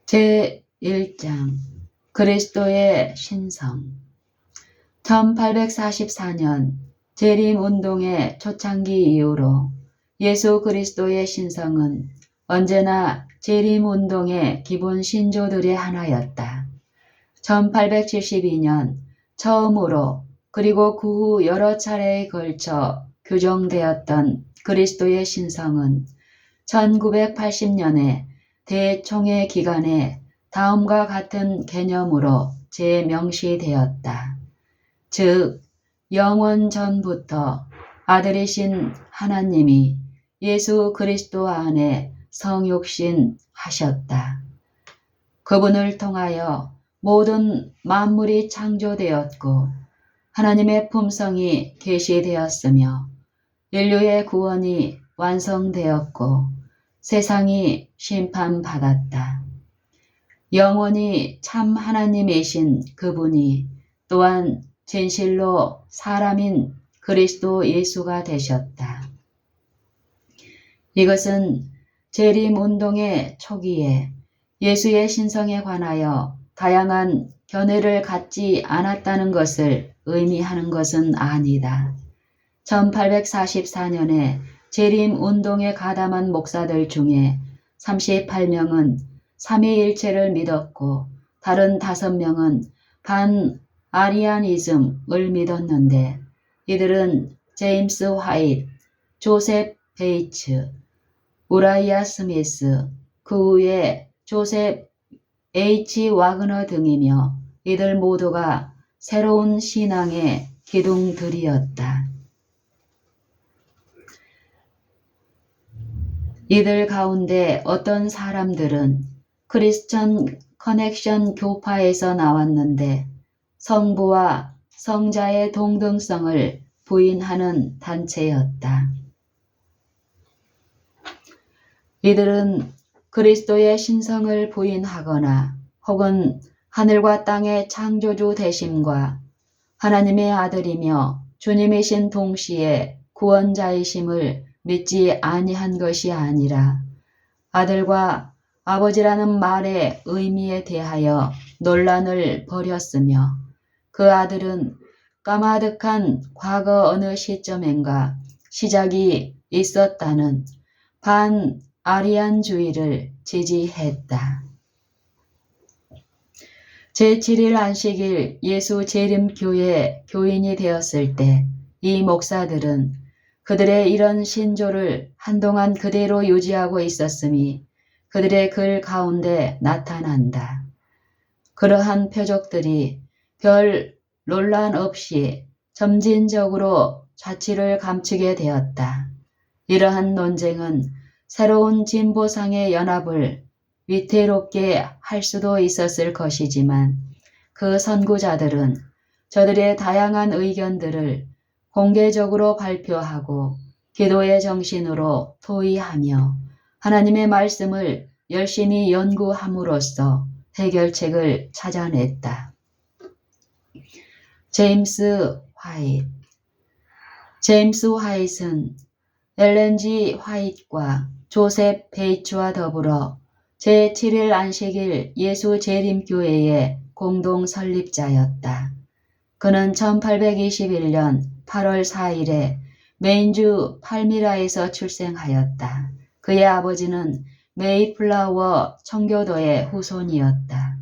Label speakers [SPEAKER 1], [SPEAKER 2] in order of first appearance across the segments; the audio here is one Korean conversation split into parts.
[SPEAKER 1] 제1장 그리스도의 신성. 1844년 재림운동의 초창기 이후로 예수 그리스도의 신성은 언제나 재림운동의 기본 신조들의 하나였다. 1872년 처음으로 그리고 그 후 여러 차례에 걸쳐 규정되었던 그리스도의 신성은 1980년에 대총회 기간에 다음과 같은 개념으로 재명시되었다. 즉, 영원 전부터 아들이신 하나님이 예수 그리스도 안에 성육신 하셨다. 그분을 통하여 모든 만물이 창조되었고 하나님의 품성이 계시되었으며 인류의 구원이 완성되었고 세상이 심판받았다. 영원히 참 하나님이신 그분이 또한 진실로 사람인 그리스도 예수가 되셨다. 이것은 재림운동의 초기에 예수의 신성에 관하여 다양한 견해를 갖지 않았다는 것을 의미하는 것은 아니다. 1844년에 재림운동에 가담한 목사들 중에 38명은 삼위일체를 믿었고 다른 5명은 반아리아니즘을 믿었는데 이들은 제임스 화이트, 조셉 베이츠, 우라이아 스미스, 그 후에 조셉 H. 와그너 등이며 이들 모두가 새로운 신앙의 기둥들이었다. 이들 가운데 어떤 사람들은 크리스천 커넥션 교파에서 나왔는데 성부와 성자의 동등성을 부인하는 단체였다. 이들은 그리스도의 신성을 부인하거나 혹은 하늘과 땅의 창조주 되심과 하나님의 아들이며 주님이신 동시에 구원자이심을 믿지 아니한 것이 아니라 아들과 아버지라는 말의 의미에 대하여 논란을 벌였으며 그 아들은 까마득한 과거 어느 시점엔가 시작이 있었다는 반아리안주의를 지지했다. 제7일 안식일 예수 재림교회 교인이 되었을 때 이 목사들은 그들의 이런 신조를 한동안 그대로 유지하고 있었음이 그들의 글 가운데 나타난다. 그러한 표적들이 별 논란 없이 점진적으로 좌치를 감추게 되었다. 이러한 논쟁은 새로운 진보상의 연합을 위태롭게 할 수도 있었을 것이지만 그 선구자들은 저들의 다양한 의견들을 공개적으로 발표하고 기도의 정신으로 토의하며 하나님의 말씀을 열심히 연구함으로써 해결책을 찾아냈다. 제임스 화이트. 제임스 화이트는 엘렌 G. 화이트과 조셉 베이츠와 더불어 제7일 안식일 예수 재림교회의 공동 설립자였다. 그는 1821년 8월 4일에 메인주 팔미라에서 출생하였다. 그의 아버지는 메이플라워 청교도의 후손이었다.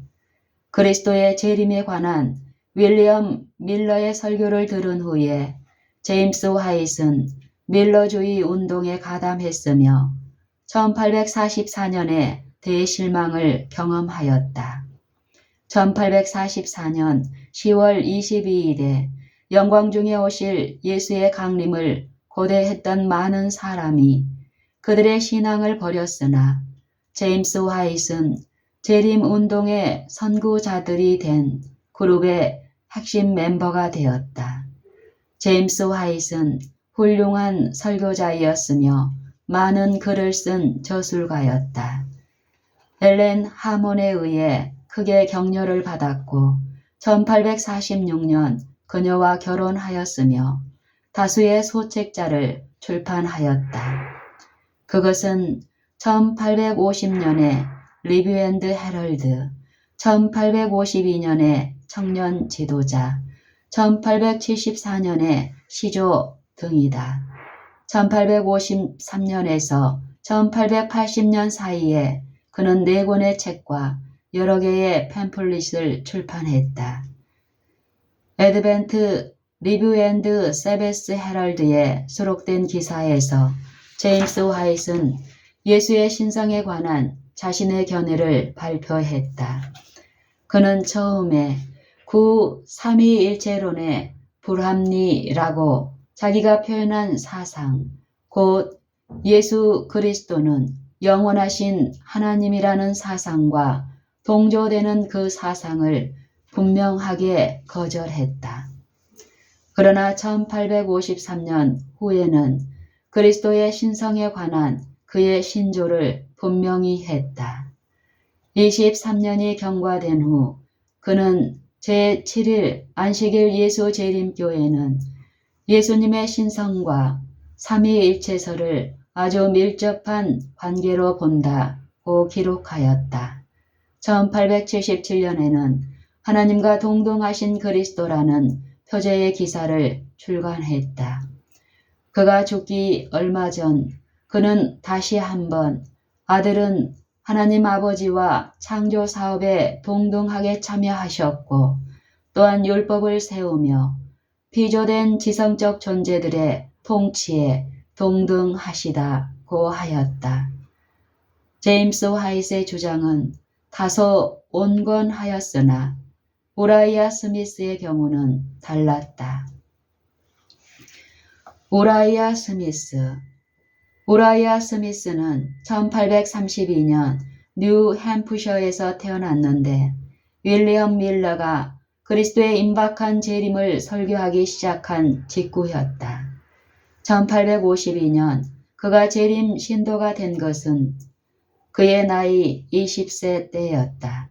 [SPEAKER 1] 그리스도의 재림에 관한 윌리엄 밀러의 설교를 들은 후에 제임스 화이트는 밀러주의 운동에 가담했으며 1844년에 대실망을 경험하였다. 1844년 10월 22일에 영광 중에 오실 예수의 강림을 고대했던 많은 사람이 그들의 신앙을 버렸으나 제임스 화이트는 재림운동의 선구자들이 된 그룹의 핵심 멤버가 되었다. 제임스 화이트는 훌륭한 설교자이었으며 많은 글을 쓴 저술가였다. 엘렌 하몬에 의해 크게 격려를 받았고 1846년 그녀와 결혼하였으며 다수의 소책자를 출판하였다. 그것은 1850년에 리뷰 앤드 헤럴드, 1852년의 청년 지도자, 1874년의 시조 등이다. 1853년에서 1880년 사이에 그는 4권의 책과 여러 개의 팸플릿을 출판했다. 애드벤트 리뷰 앤드 세베스 헤럴드에 수록된 기사에서 제임스 화이트는 예수의 신성에 관한 자신의 견해를 발표했다. 그는 처음에 삼위일체론의 불합리라고 자기가 표현한 사상, 곧 예수 그리스도는 영원하신 하나님이라는 사상과 동조되는 그 사상을 분명하게 거절했다. 그러나 1853년 후에는 그리스도의 신성에 관한 그의 신조를 분명히 했다. 23년이 경과된 후 그는 제7일 안식일 예수 재림교회는 예수님의 신성과 삼위일체설을 아주 밀접한 관계로 본다고 기록하였다. 1877년에는 하나님과 동등하신 그리스도라는 표제의 기사를 출간했다. 그가 죽기 얼마 전 그는 다시 한번 아들은 하나님 아버지와 창조 사업에 동등하게 참여하셨고 또한 율법을 세우며 피조된 지성적 존재들의 통치에 동등하시다고 하였다. 제임스 화이트의 주장은 다소 온건하였으나 우라이아 스미스의 경우는 달랐다. 우라이아 스미스는 1832년 뉴햄프셔에서 태어났는데 윌리엄 밀러가 그리스도의 임박한 재림을 설교하기 시작한 직후였다. 1852년 그가 재림 신도가 된 것은 그의 나이 20세 때였다.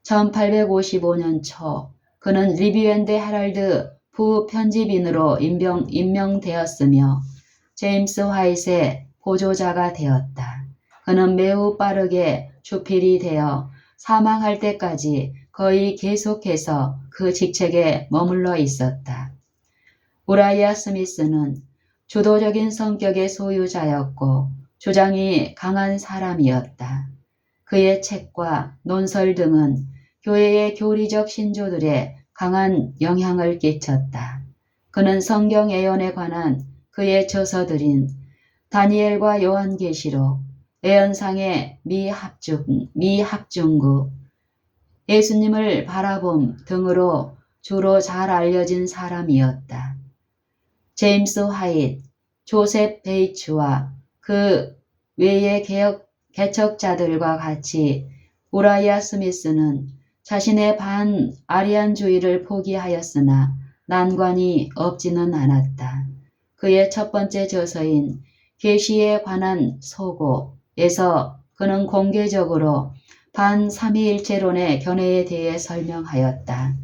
[SPEAKER 1] 1855년 초 그는 리뷰 앤드 헤럴드 부편집인으로 임명되었으며 제임스 화이트의 보조자가 되었다. 그는 매우 빠르게 주필이 되어 사망할 때까지 거의 계속해서 그 직책에 머물러 있었다. 우라이아 스미스는 주도적인 성격의 소유자였고 주장이 강한 사람이었다. 그의 책과 논설 등은 교회의 교리적 신조들에 강한 영향을 끼쳤다. 그는 성경 예언에 관한 그의 저서들인 다니엘과 요한계시록, 예언상의 미합중구, 예수님을 바라봄 등으로 주로 잘 알려진 사람이었다. 제임스 화이트, 조셉 베이츠와 그 외의 개척자들과 같이 우라이아 스미스는 자신의 반아리안주의를 포기하였으나 난관이 없지는 않았다. 그의 첫 번째 저서인 계시에 관한 소고에서 그는 공개적으로 반삼위일체론의 견해에 대해 설명하였다.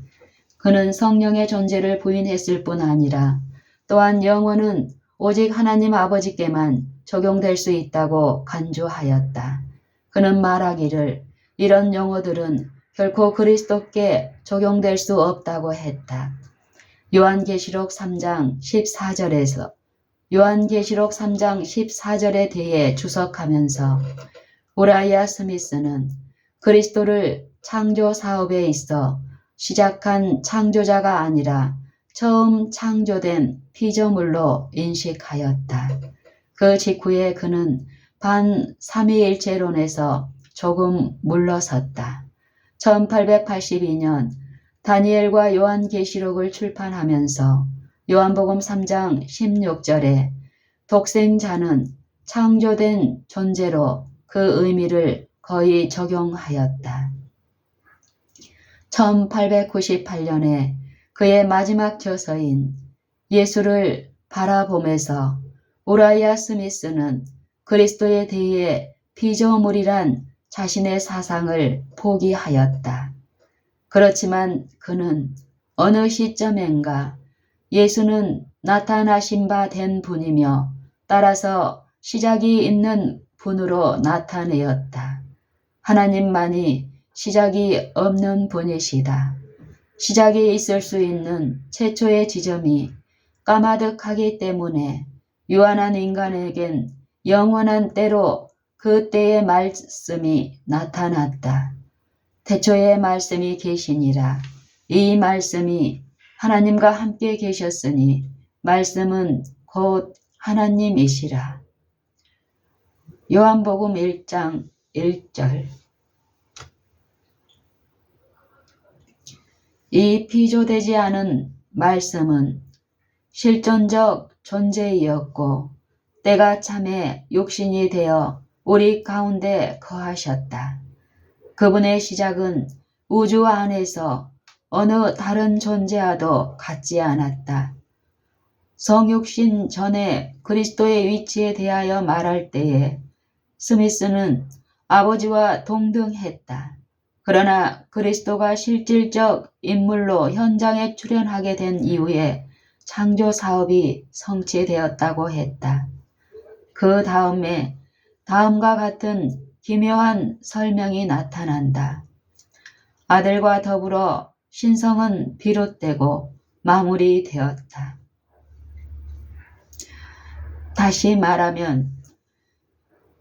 [SPEAKER 1] 그는 성령의 존재를 부인했을 뿐 아니라 또한 영혼은 오직 하나님 아버지께만 적용될 수 있다고 간주하였다. 그는 말하기를 이런 용어들은 결코 그리스도께 적용될 수 없다고 했다. 요한계시록 3장 14절에 대해 주석하면서 우라이아 스미스는 그리스도를 창조 사업에 있어 시작한 창조자가 아니라 처음 창조된 피조물로 인식하였다. 그 직후에 그는 반삼위일체론에서 조금 물러섰다. 1882년 다니엘과 요한계시록을 출판하면서 요한복음 3장 16절에 독생자는 창조된 존재로 그 의미를 거의 적용하였다. 1898년에 그의 마지막 저서인 예수를 바라보면서 우라이아 스미스는 그리스도에 대해 피조물이란 자신의 사상을 포기하였다. 그렇지만 그는 어느 시점엔가 예수는 나타나신 바 된 분이며 따라서 시작이 있는 분으로 나타내었다. 하나님만이 시작이 없는 분이시다. 시작이 있을 수 있는 최초의 지점이 까마득하기 때문에 유한한 인간에겐 영원한 때로 그 때의 말씀이 나타났다. 태초에 말씀이 계시니라. 이 말씀이 하나님과 함께 계셨으니 말씀은 곧 하나님이시라. 요한복음 1장 1절. 이 피조되지 않은 말씀은 실존적 존재이었고 때가 참에 육신이 되어 우리 가운데 거하셨다. 그분의 시작은 우주 안에서 어느 다른 존재와도 같지 않았다. 성육신 전에 그리스도의 위치에 대하여 말할 때에 스미스는 아버지와 동등했다. 그러나 그리스도가 실질적 인물로 현장에 출연하게 된 이후에 창조 사업이 성취되었다고 했다. 그 다음에 다음과 같은 기묘한 설명이 나타난다. 아들과 더불어 신성은 비롯되고 마무리되었다. 다시 말하면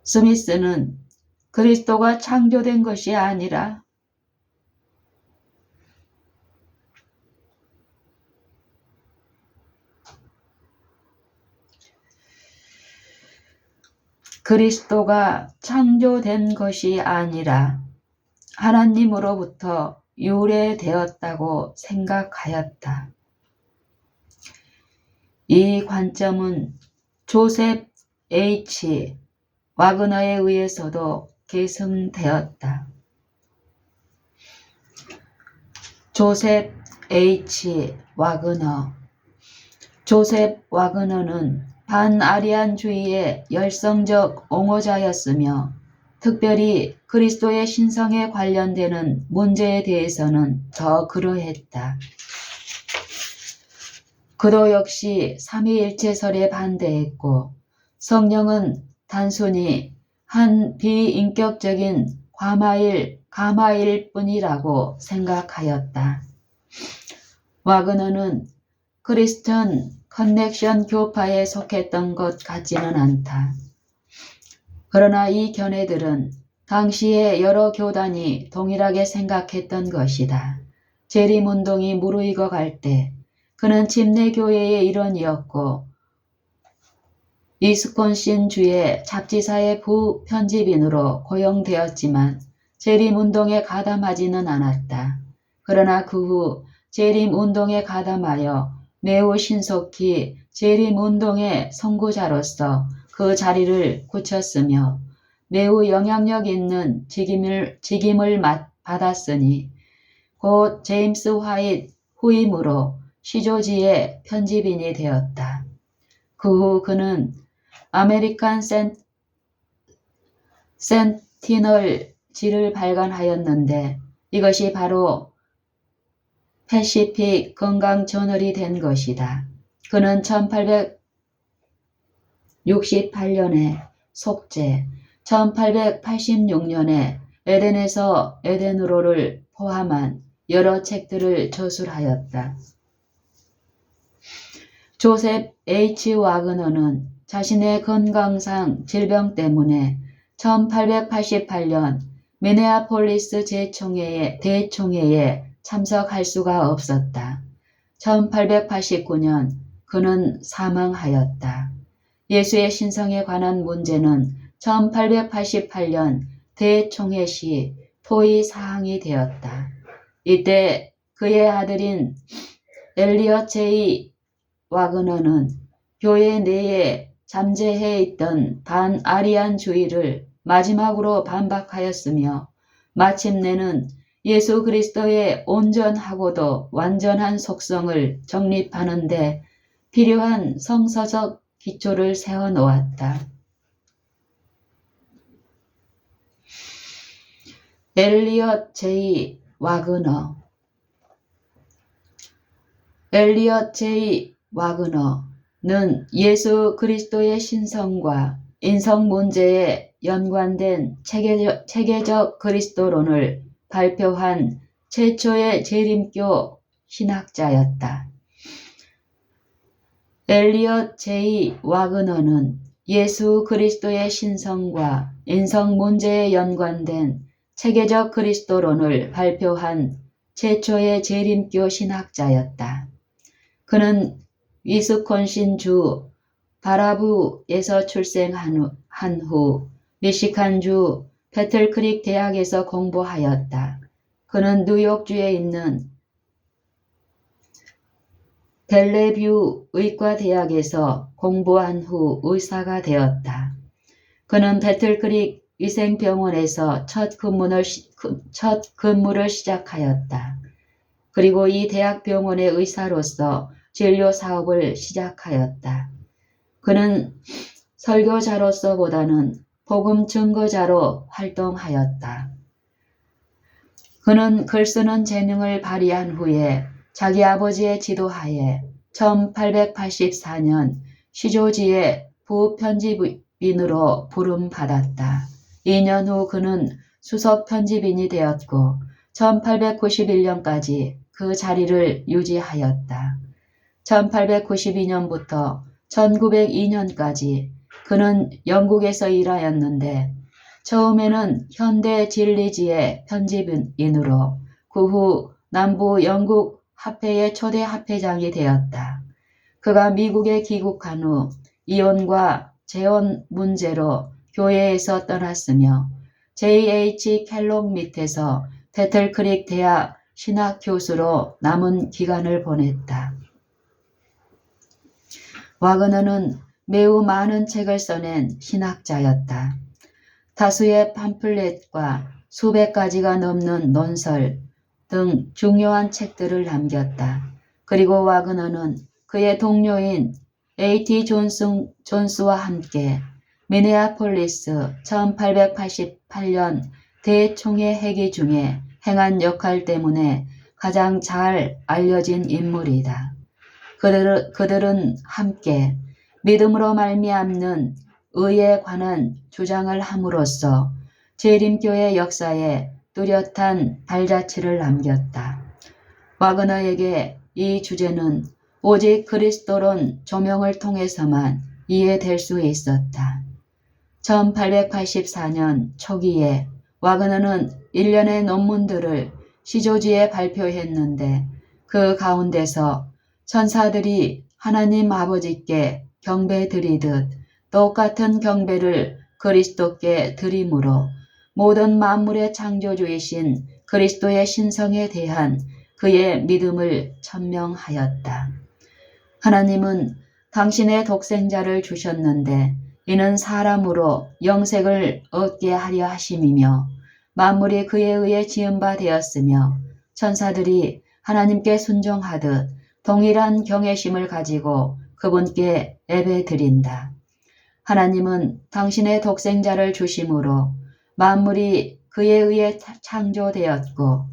[SPEAKER 1] 스미스는 그리스도가 창조된 것이 아니라 하나님으로부터 유래되었다고 생각하였다. 이 관점은 조셉 H. 와그너에 의해서도 계승되었다. 조셉 H. 와그너. 조셉 와그너는 반아리안주의의 열성적 옹호자였으며 특별히 그리스도의 신성에 관련되는 문제에 대해서는 더 그러했다. 그도 역시 삼위일체설에 반대했고 성령은 단순히 한 비인격적인 가마일 뿐이라고 생각하였다. 와그너는 크리스천 커넥션 교파에 속했던 것 같지는 않다. 그러나 이 견해들은 당시에 여러 교단이 동일하게 생각했던 것이다. 재림운동이 무르익어 갈 때 그는 침례교회의 일원이었고 위스콘신주의 잡지사의 부편집인으로 고용되었지만 재림운동에 가담하지는 않았다. 그러나 그 후 재림운동에 가담하여 매우 신속히 재림운동의 선구자로서 그 자리를 굳혔으며 매우 영향력 있는 직임을 받았으니 곧 제임스 화이트 후임으로 시조지의 편집인이 되었다. 그 후 그는 아메리칸 센티널지를 발간하였는데 이것이 바로 패시픽 건강저널이 된 것이다. 그는 1868년에 속죄, 1886년에 에덴에서 에덴으로를 포함한 여러 책들을 저술하였다. 조셉 H. 와그너는 자신의 건강상 질병 때문에 1888년 미네아폴리스 대총회에 참석할 수가 없었다. 1889년 그는 사망하였다. 예수의 신성에 관한 문제는 1888년 대총회 시 토의 사항이 되었다. 이때 그의 아들인 엘리엇 J. 와그너는 교회 내에 잠재해 있던 반아리안주의를 마지막으로 반박하였으며 마침내는 예수 그리스도의 온전하고도 완전한 속성을 정립하는 데 필요한 성서적 기초를 세워놓았다. 엘리엇 J. 와그너. 엘리엇 J. 와그너는 예수 그리스도의 신성과 인성 문제에 연관된 체계적 그리스도론을 발표한 최초의 재림교 신학자였다. 엘리엇 J. 와그너는 예수 그리스도의 신성과 인성 문제에 연관된 체계적 그리스도론을 발표한 최초의 재림교 신학자였다. 그는 위스콘신주 바라부에서 출생한 후 미시간주 배틀크릭 대학에서 공부하였다. 그는 뉴욕주에 있는 벨레뷰 의과대학에서 공부한 후 의사가 되었다. 그는 배틀크릭 위생병원에서 첫 근무를 시작하였다. 그리고 이 대학 병원의 의사로서 진료 사업을 시작하였다. 그는 설교자로서보다는 복음 증거자로 활동하였다. 그는 글쓰는 재능을 발휘한 후에 자기 아버지의 지도하에 1884년 시조지의 부편집인으로 부름받았다. 2년 후 그는 수석 편집인이 되었고 1891년까지 그 자리를 유지하였다. 1892년부터 1902년까지 그는 영국에서 일하였는데 처음에는 현대 진리지의 편집인으로 그 후 남부 영국 합회의 초대 합회장이 되었다. 그가 미국에 귀국한 후 이혼과 재혼 문제로 교회에서 떠났으며 J.H. 켈록 밑에서 배틀크릭 대학 신학 교수로 남은 기간을 보냈다. 와그너는 매우 많은 책을 써낸 신학자였다. 다수의 팜플렛과 수백 가지가 넘는 논설 등 중요한 책들을 남겼다. 그리고 와그너는 그의 동료인 A.T. 존스와 함께 미네아폴리스 1888년 대총회 회기 중에 행한 역할 때문에 가장 잘 알려진 인물이다. 그들은 함께 믿음으로 말미암는 의에 관한 주장을 함으로써 재림교의 역사에 뚜렷한 발자취를 남겼다. 와그너에게 이 주제는 오직 그리스도론 조명을 통해서만 이해될 수 있었다. 1884년 초기에 와그너는 일련의 논문들을 시조지에 발표했는데 그 가운데서 천사들이 하나님 아버지께 경배 드리듯 똑같은 경배를 그리스도께 드림으로 모든 만물의 창조주이신 그리스도의 신성에 대한 그의 믿음을 천명하였다. 하나님은 당신의 독생자를 주셨는데 이는 사람으로 영생을 얻게 하려 하심이며 만물이 그에 의해 지은 바 되었으며 천사들이 하나님께 순종하듯 동일한 경외심을 가지고 그분께 예배드린다. 하나님은 당신의 독생자를 주심으로 만물이 그에 의해 창조되었고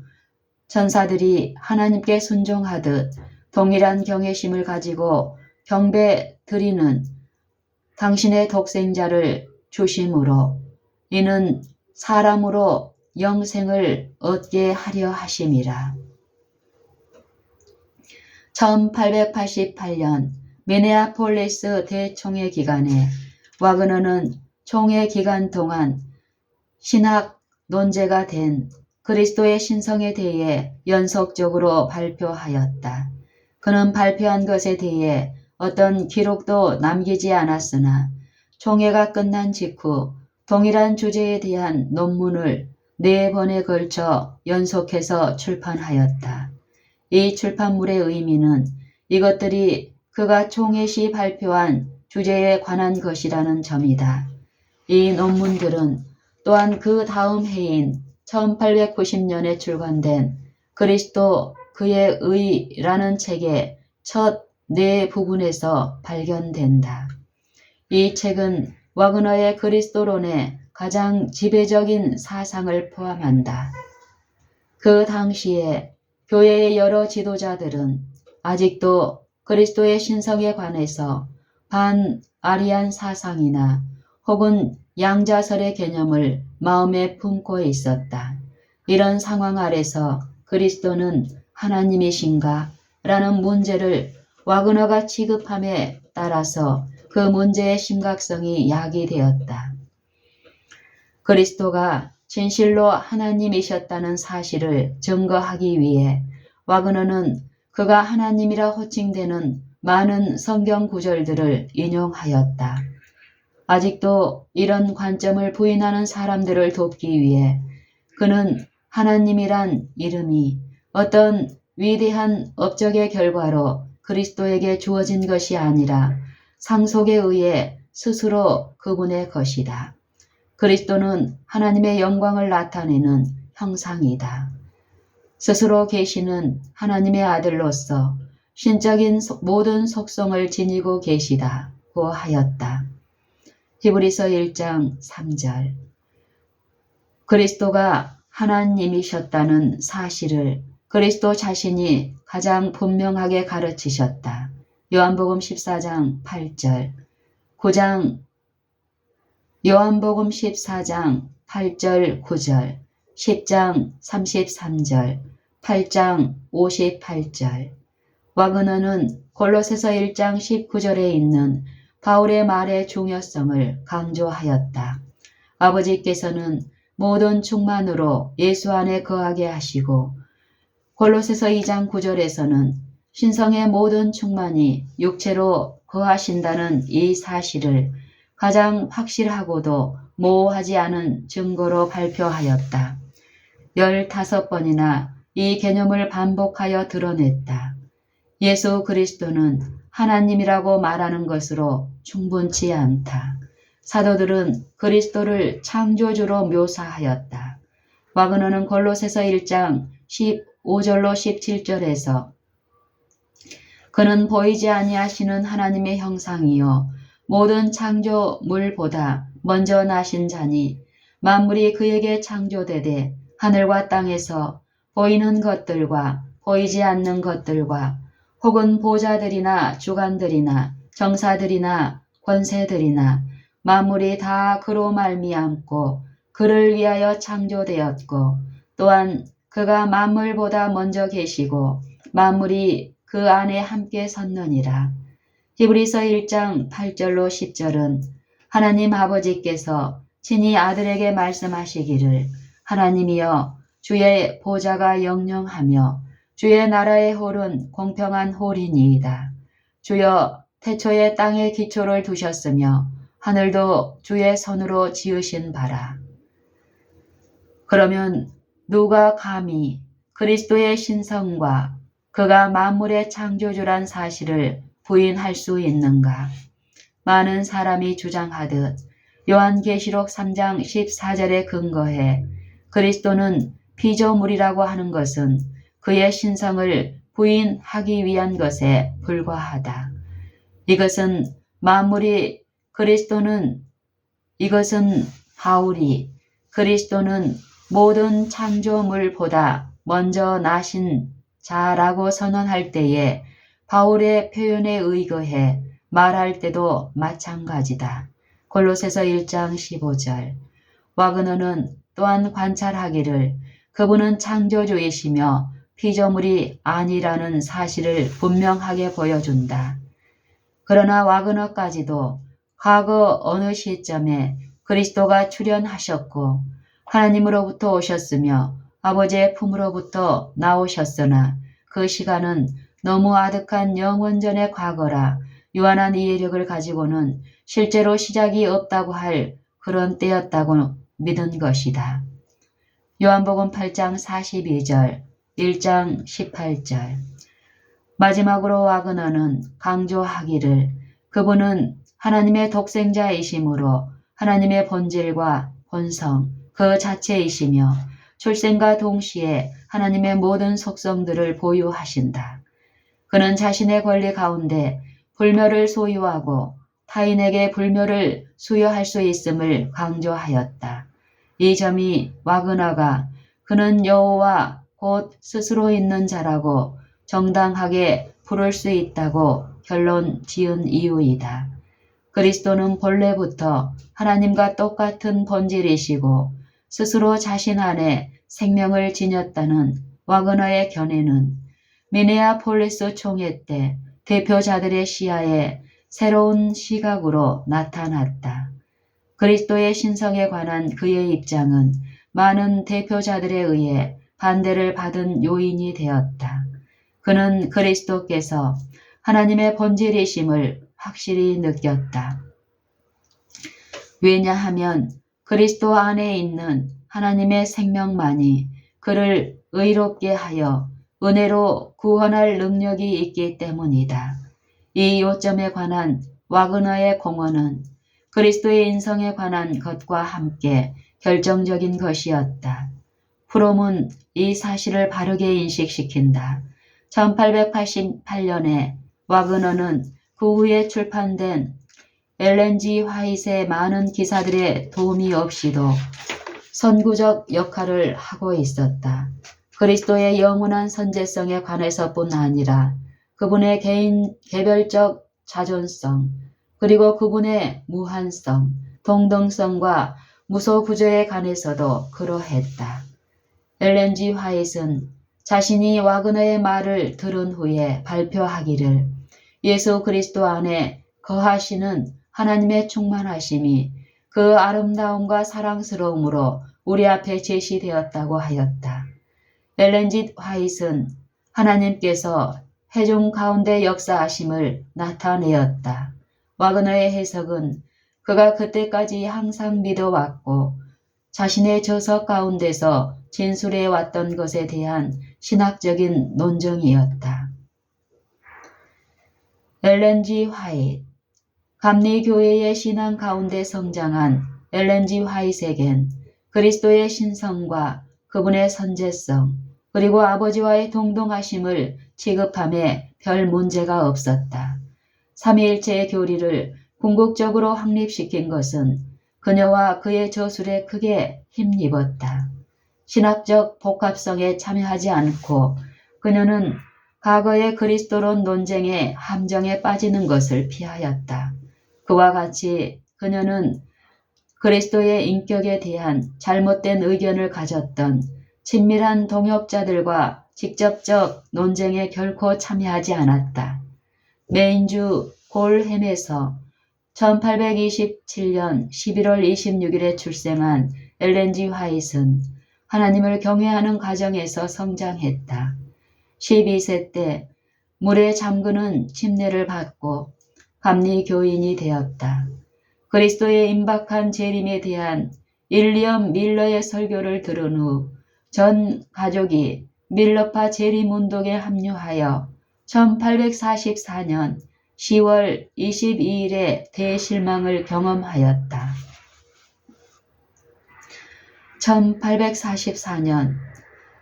[SPEAKER 1] 천사들이 하나님께 순종하듯 동일한 경외심을 가지고 경배 드리는 당신의 독생자를 주심으로 이는 사람으로 영생을 얻게 하려 하심이라. 1888년 미네아폴리스 대총회 기간에 와그너는 총회 기간 동안 신학 논제가 된 그리스도의 신성에 대해 연속적으로 발표하였다. 그는 발표한 것에 대해 어떤 기록도 남기지 않았으나 총회가 끝난 직후 동일한 주제에 대한 논문을 4번에 걸쳐 연속해서 출판하였다. 이 출판물의 의미는 이것들이 그가 총회 시 발표한 주제에 관한 것이라는 점이다. 이 논문들은 또한 그 다음 해인 1890년에 출간된 그리스도 그의 의라는 책의 첫 4부분에서 발견된다. 이 책은 와그너의 그리스도론의 가장 지배적인 사상을 포함한다. 그 당시에 교회의 여러 지도자들은 아직도 그리스도의 신성에 관해서 반아리안 사상이나 혹은 양자설의 개념을 마음에 품고 있었다. 이런 상황 아래서 그리스도는 하나님이신가? 라는 문제를 와그너가 취급함에 따라서 그 문제의 심각성이 야기되었다. 그리스도가 진실로 하나님이셨다는 사실을 증거하기 위해 와그너는 그가 하나님이라 호칭되는 많은 성경 구절들을 인용하였다. 아직도 이런 관점을 부인하는 사람들을 돕기 위해 그는 하나님이란 이름이 어떤 위대한 업적의 결과로 그리스도에게 주어진 것이 아니라 상속에 의해 스스로 그분의 것이다. 그리스도는 하나님의 영광을 나타내는 형상이다. 스스로 계시는 하나님의 아들로서 신적인 모든 속성을 지니고 계시다고 하였다. 히브리서 1장 3절. 그리스도가 하나님이셨다는 사실을 그리스도 자신이 가장 분명하게 가르치셨다. 요한복음 14장 8절, 9장 요한복음 14장 8절 9절, 10장 33절, 8장 58절. 와그너는 골로새서 1장 19절에 있는 바울의 말의 중요성을 강조하였다. 아버지께서는 모든 충만으로 예수 안에 거하게 하시고 골로새서 2장 9절에서는 신성의 모든 충만이 육체로 거하신다는 이 사실을 가장 확실하고도 모호하지 않은 증거로 발표하였다. 15번이나 이 개념을 반복하여 드러냈다. 예수 그리스도는 하나님이라고 말하는 것으로 충분치 않다. 사도들은 그리스도를 창조주로 묘사하였다. 와그너는 골로새서 1장 15절로 17절에서 그는 보이지 아니하시는 하나님의 형상이요 모든 창조물보다 먼저 나신 자니 만물이 그에게 창조되되 하늘과 땅에서 보이는 것들과 보이지 않는 것들과 혹은 보좌들이나 주관들이나 정사들이나 권세들이나 만물이 다 그로 말미암고 그를 위하여 창조되었고 또한 그가 만물보다 먼저 계시고 만물이 그 안에 함께 섰느니라. 히브리서 1장 8절로 10절은 하나님 아버지께서 친히 아들에게 말씀하시기를 하나님이여 주의 보좌가 영영하며 주의 나라의 홀은 공평한 홀이니이다. 주여 태초에 땅의 기초를 두셨으며 하늘도 주의 손으로 지으신 바라. 그러면 누가 감히 그리스도의 신성과 그가 만물의 창조주란 사실을 부인할 수 있는가? 많은 사람이 주장하듯 요한계시록 3장 14절에 근거해 그리스도는 피조물이라고 하는 것은 그의 신성을 부인하기 위한 것에 불과하다. 이것은 바울이 그리스도는 모든 창조물보다 먼저 나신 자라고 선언할 때에 바울의 표현에 의거해 말할 때도 마찬가지다. 골로새서 1장 15절. 와그너는 또한 관찰하기를 그분은 창조주이시며 피조물이 아니라는 사실을 분명하게 보여준다. 그러나 와그너까지도 과거 어느 시점에 그리스도가 출현하셨고 하나님으로부터 오셨으며 아버지의 품으로부터 나오셨으나 그 시간은 너무 아득한 영원전의 과거라 유한한 이해력을 가지고는 실제로 시작이 없다고 할 그런 때였다고 믿은 것이다. 요한복음 8장 42절, 1장 18절. 마지막으로 와그너는 강조하기를 그분은 하나님의 독생자이시므로 하나님의 본질과 본성 그 자체이시며 출생과 동시에 하나님의 모든 속성들을 보유하신다. 그는 자신의 권리 가운데 불멸을 소유하고 타인에게 불멸을 수여할 수 있음을 강조하였다. 이 점이 와그너가 그는 여호와 곧 스스로 있는 자라고 정당하게 부를 수 있다고 결론 지은 이유이다. 그리스도는 본래부터 하나님과 똑같은 본질이시고 스스로 자신 안에 생명을 지녔다는 와그너의 견해는 미네아폴리스 총회 때 대표자들의 시야에 새로운 시각으로 나타났다. 그리스도의 신성에 관한 그의 입장은 많은 대표자들에 의해 반대를 받은 요인이 되었다. 그는 그리스도께서 하나님의 본질이심을 확실히 느꼈다. 왜냐하면 그리스도 안에 있는 하나님의 생명만이 그를 의롭게 하여 은혜로 구원할 능력이 있기 때문이다. 이 요점에 관한 와그너의 공언은 그리스도의 인성에 관한 것과 함께 결정적인 것이었다. 프롬은 이 사실을 바르게 인식시킨다. 1888년에 와그너는 그 후에 출판된 엘렌 G. 화이트의 많은 기사들의 도움이 없이도 선구적 역할을 하고 있었다. 그리스도의 영원한 선제성에 관해서뿐 아니라 그분의 개별적 자존성, 그리고 그분의 무한성, 동등성과 무소부조에 관해서도 그러했다. 엘렌 G. 화이트는 자신이 와그너의 말을 들은 후에 발표하기를 예수 그리스도 안에 거하시는 하나님의 충만하심이 그 아름다움과 사랑스러움으로 우리 앞에 제시되었다고 하였다. 엘렌 G. 화이트는 하나님께서 회중 가운데 역사하심을 나타내었다. 와그너의 해석은 그가 그때까지 항상 믿어왔고 자신의 저서 가운데서 진술해 왔던 것에 대한 신학적인 논증이었다. 엘렌 G. 화이트 감리교회의 신앙 가운데 성장한 엘렌 G. 화이트에겐 그리스도의 신성과 그분의 선제성 그리고 아버지와의 동등하심을 취급함에 별 문제가 없었다. 삼위일체의 교리를 궁극적으로 확립시킨 것은 그녀와 그의 저술에 크게 힘입었다. 신학적 복합성에 참여하지 않고 그녀는 과거의 그리스도론 논쟁의 함정에 빠지는 것을 피하였다. 그와 같이 그녀는 그리스도의 인격에 대한 잘못된 의견을 가졌던 친밀한 동역자들과 직접적 논쟁에 결코 참여하지 않았다. 메인주 골햄에서 1827년 11월 26일에 출생한 엘렌 G. 화이트는 하나님을 경외하는 가정에서 성장했다. 12세 때 물에 잠그는 침례를 받고 감리교인이 되었다. 그리스도의 임박한 재림에 대한 윌리엄 밀러의 설교를 들은 후 전 가족이 밀러파 재림운동에 합류하여 1844년 10월 22일에 대실망을 경험하였다. 1844년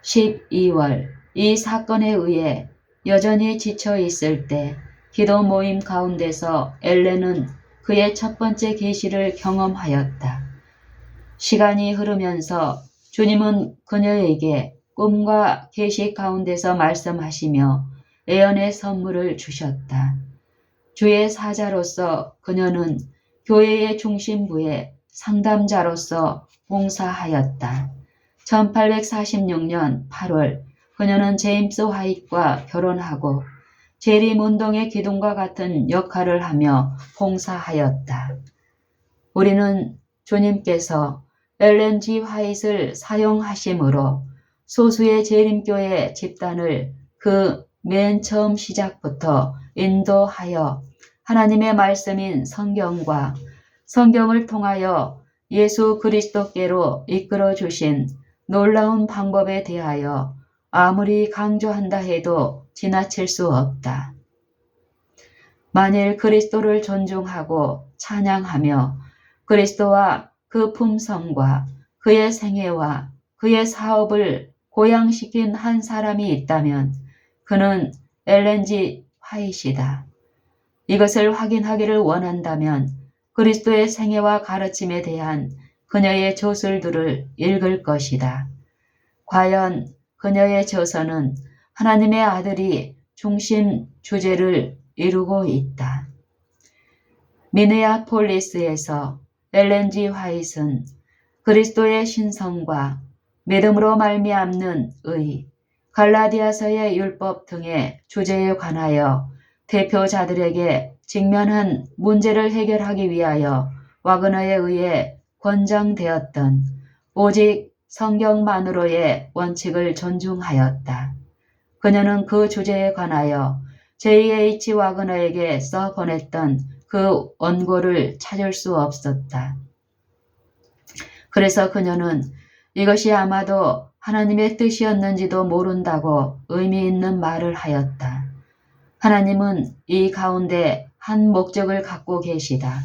[SPEAKER 1] 12월 이 사건에 의해 여전히 지쳐 있을 때 기도 모임 가운데서 엘렌은 그의 첫 번째 계시를 경험하였다. 시간이 흐르면서 주님은 그녀에게 꿈과 계시 가운데서 말씀하시며 예언의 선물을 주셨다. 주의 사자로서 그녀는 교회의 중심부에 상담자로서 봉사하였다. 1846년 8월 그녀는 제임스 화이트와 결혼하고 재림운동의 기둥과 같은 역할을 하며 봉사하였다. 우리는 주님께서 엘렌 G. 화이트를 사용하심으로 소수의 재림교회 집단을 그 맨 처음 시작부터 인도하여 하나님의 말씀인 성경과 성경을 통하여 예수 그리스도께로 이끌어 주신 놀라운 방법에 대하여 아무리 강조한다 해도 지나칠 수 없다. 만일 그리스도를 존중하고 찬양하며 그리스도와 그 품성과 그의 생애와 그의 사업을 고양시킨 한 사람이 있다면 그는 엘렌 G. 화이트이다. 이것을 확인하기를 원한다면 그리스도의 생애와 가르침에 대한 그녀의 저술들을 읽을 것이다. 과연 그녀의 저서는 하나님의 아들이 중심 주제를 이루고 있다. 미네아폴리스에서 엘렌 G. 화이트는 그리스도의 신성과 믿음으로 말미암는 의, 갈라디아서의 율법 등의 주제에 관하여 대표자들에게 직면한 문제를 해결하기 위하여 와그너에 의해 권장되었던 오직 성경만으로의 원칙을 존중하였다. 그녀는 그 주제에 관하여 J.H. 와그너에게 써보냈던 그 원고를 찾을 수 없었다. 그래서 그녀는 이것이 아마도 하나님의 뜻이었는지도 모른다고 의미 있는 말을 하였다. 하나님은 이 가운데 한 목적을 갖고 계시다.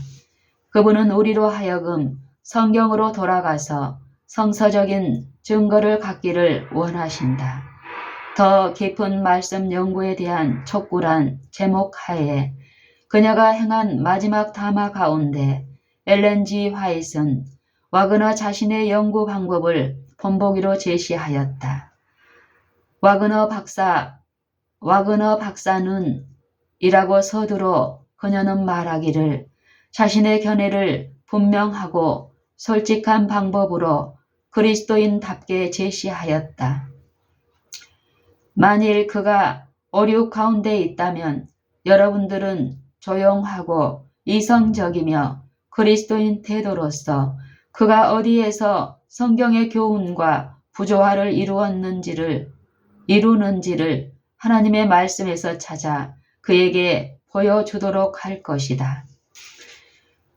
[SPEAKER 1] 그분은 우리로 하여금 성경으로 돌아가서 성서적인 증거를 갖기를 원하신다. 더 깊은 말씀 연구에 대한 촉구란 제목 하에 그녀가 행한 마지막 담화 가운데 엘렌 G. 화이트는 와그너 자신의 연구 방법을 본보기로 제시하였다. 와그너 박사는 이라고 서두로 그녀는 말하기를 자신의 견해를 분명하고 솔직한 방법으로 그리스도인답게 제시하였다. 만일 그가 오류 가운데 있다면 여러분들은 조용하고 이성적이며 그리스도인 태도로서 그가 어디에서 성경의 교훈과 부조화를 이루는지를 하나님의 말씀에서 찾아 그에게 보여주도록 할 것이다.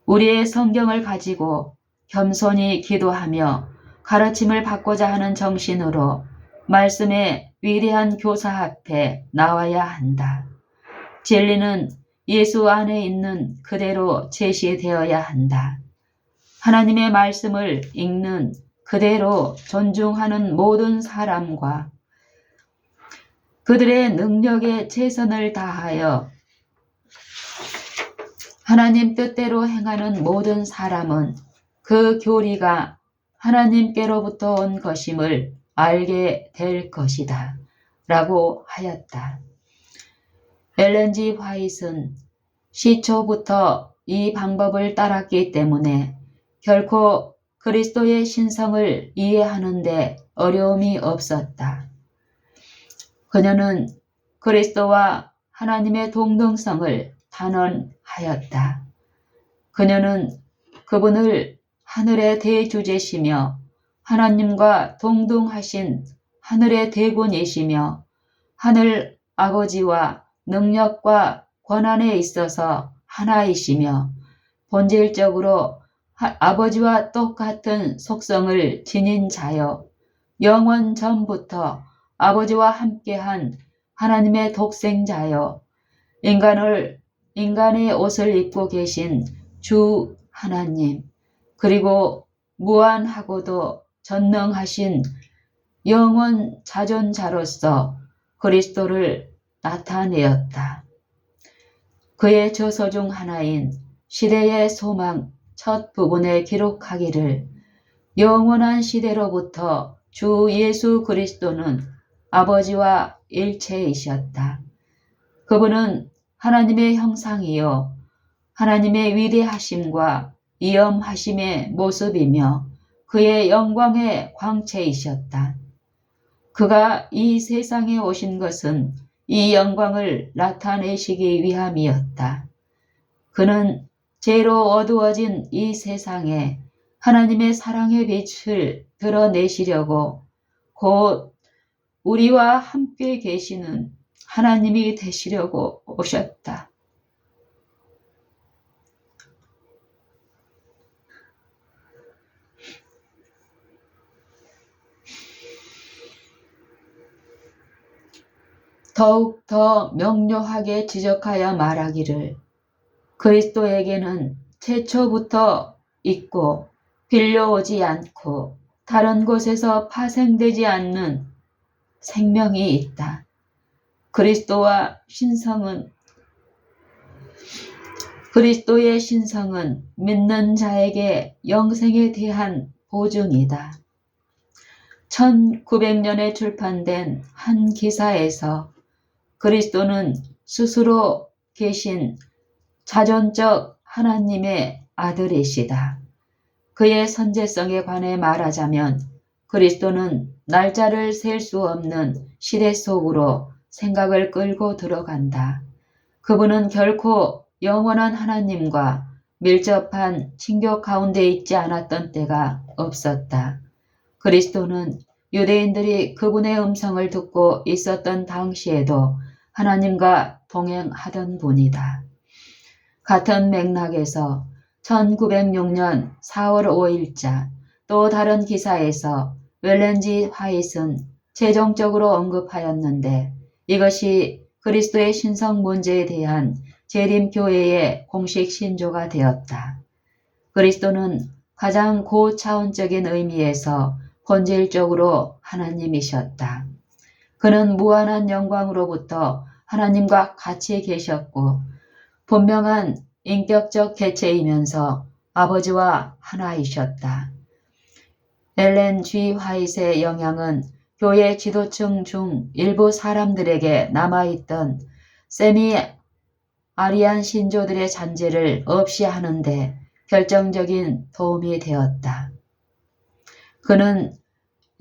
[SPEAKER 1] 우리의 성경을 가지고 겸손히 기도하며 가르침을 받고자 하는 정신으로 말씀의 위대한 교사 앞에 나와야 한다. 진리는 예수 안에 있는 그대로 제시되어야 한다. 하나님의 말씀을 읽는 그대로 존중하는 모든 사람과 그들의 능력에 최선을 다하여 하나님 뜻대로 행하는 모든 사람은 그 교리가 하나님께로부터 온 것임을 알게 될 것이다. 라고 하였다. 엘렌 G. 화이트는 시초부터 이 방법을 따랐기 때문에 결코 그리스도의 신성을 이해하는 데 어려움이 없었다. 그녀는 그리스도와 하나님의 동등성을 단언하였다. 그녀는 그분을 하늘의 대주제시며 하나님과 동등하신 하늘의 대군이시며 하늘 아버지와 능력과 권한에 있어서 하나이시며 본질적으로 아버지와 똑같은 속성을 지닌 자여 영원 전부터 아버지와 함께한 하나님의 독생자여 인간의 옷을 입고 계신 주 하나님 그리고 무한하고도 전능하신 영원 자존자로서 그리스도를 나타내었다. 그의 저서 중 하나인 시대의 소망 첫 부분에 기록하기를 영원한 시대로부터 주 예수 그리스도는 아버지와 일체이셨다. 그분은 하나님의 형상이요 하나님의 위대하심과 위엄하심의 모습이며 그의 영광의 광채이셨다. 그가 이 세상에 오신 것은 이 영광을 나타내시기 위함이었다. 그는 죄로 어두워진 이 세상에 하나님의 사랑의 빛을 드러내시려고 곧 우리와 함께 계시는 하나님이 되시려고 오셨다. 더욱 더 명료하게 지적하여 말하기를 그리스도에게는 최초부터 있고 빌려오지 않고 다른 곳에서 파생되지 않는 생명이 있다. 그리스도의 신성은 믿는 자에게 영생에 대한 보증이다. 1900년에 출판된 한 기사에서 그리스도는 스스로 계신 자존적 하나님의 아들이시다. 그의 선제성에 관해 말하자면 그리스도는 날짜를 셀 수 없는 시대 속으로 생각을 끌고 들어간다. 그분은 결코 영원한 하나님과 밀접한 친교 가운데 있지 않았던 때가 없었다. 그리스도는 유대인들이 그분의 음성을 듣고 있었던 당시에도 하나님과 동행하던 분이다. 같은 맥락에서 1906년 4월 5일자 또 다른 기사에서 엘렌 G. 화이트는 최종적으로 언급하였는데 이것이 그리스도의 신성 문제에 대한 재림교회의 공식 신조가 되었다. 그리스도는 가장 고차원적인 의미에서 본질적으로 하나님이셨다. 그는 무한한 영광으로부터 하나님과 같이 계셨고 분명한 인격적 개체이면서 아버지와 하나이셨다. 엘렌 G. 화이트의 영향은 교회 지도층 중 일부 사람들에게 남아있던 세미 아리안 신조들의 잔재를 없이 하는데 결정적인 도움이 되었다. 그는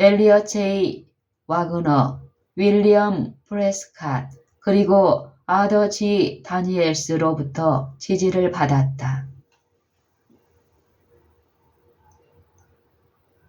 [SPEAKER 1] 엘리엇 J. 와그너, 윌리엄 프레스캇, 그리고 아더 G. 다니엘스로부터 지지를 받았다.